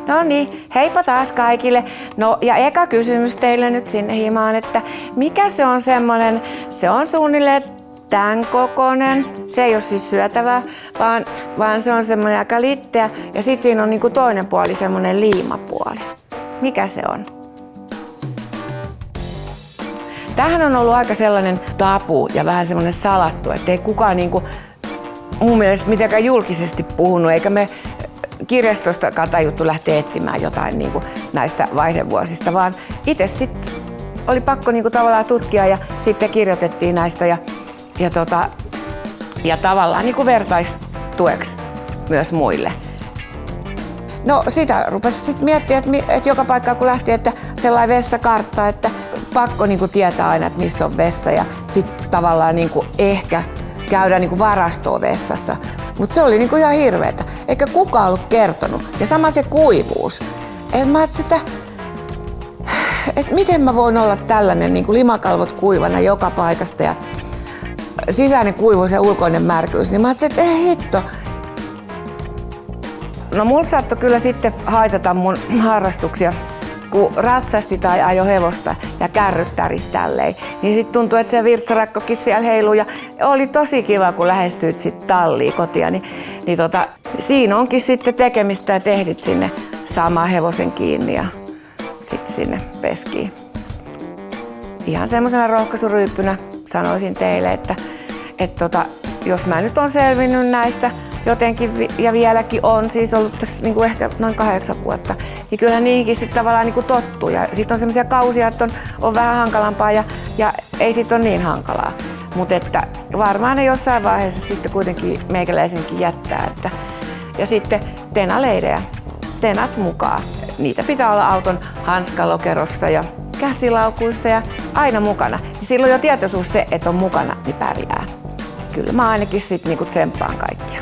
No niin, heippa taas kaikille. No ja eka kysymys teille nyt sinne himaan, että mikä se on semmonen, se on suunnilleen tämän kokoinen. Se ei ole siis syötävää, vaan se on semmoinen aika litteä ja sitten siinä on niinku toinen puoli semmoinen liimapuoli. Mikä se on? Tämähän on ollut aika sellainen tabu ja vähän semmoinen salattu, ettei kukaan niinku mun mielestä mitenkään julkisesti puhunut, eikä me kirjastosta tajuttu lähteä etsimään jotain niinku näistä vaihdevuosista, vaan itse sitten oli pakko niinku tavallaan tutkia ja sitten kirjoitettiin näistä ja tavallaan niinku vertaistueksi myös muille. No sitä rupesi sitten miettimään, että joka paikkaan kun lähti, että sellainen vessakartta, että pakko niinku tietää aina, että missä on vessa ja sitten tavallaan niinku ehkä käydä niinku varastoon vessassa. Mutta se oli niinku ihan hirveetä, eikä kukaan ollut kertonut. Ja sama se kuivuus. Mä ajattelin, että miten mä voin olla tällainen niinku limakalvot kuivana joka paikasta ja sisäinen kuivuus ja ulkoinen märkyys. Niin mä ajattelin, että ei hitto. No mulla saattoi kyllä sitten haitata mun harrastuksia, kun ratsasti tai ajo hevosta ja kärryt tärisi tälleen. Niin sit tuntui, että se virtsarakkokin siellä heiluu ja oli tosi kiva, kun lähestyit sit talliin kotia. Siinä onkin sitten tekemistä ja tehdit sinne saamaan hevosen kiinni ja sitten sinne peskiin. Ihan semmosena rohkaisuryyppynä sanoisin teille, että jos mä nyt on selvinnyt näistä jotenkin ja vieläkin on siis ollut tässä niinku ehkä noin 8 vuotta, niin kyllä niihinkin sitten tavallaan niinku tottuu. Ja sitten on semmoisia kausia, että on vähän hankalampaa ja ei sitten ole niin hankalaa. Mutta että varmaan ne jossain vaiheessa sitten kuitenkin meikäläisenkin jättää. Ja sitten tenaleidejä, tenat mukaan. Niitä pitää olla auton hanskalokerossa ja käsilaukuissa ja aina mukana. Ja silloin jo tietoisuus se, että on mukana, niin pärjää. Kyllä mä ainakin sitten niinku tsemppaan kaikkia.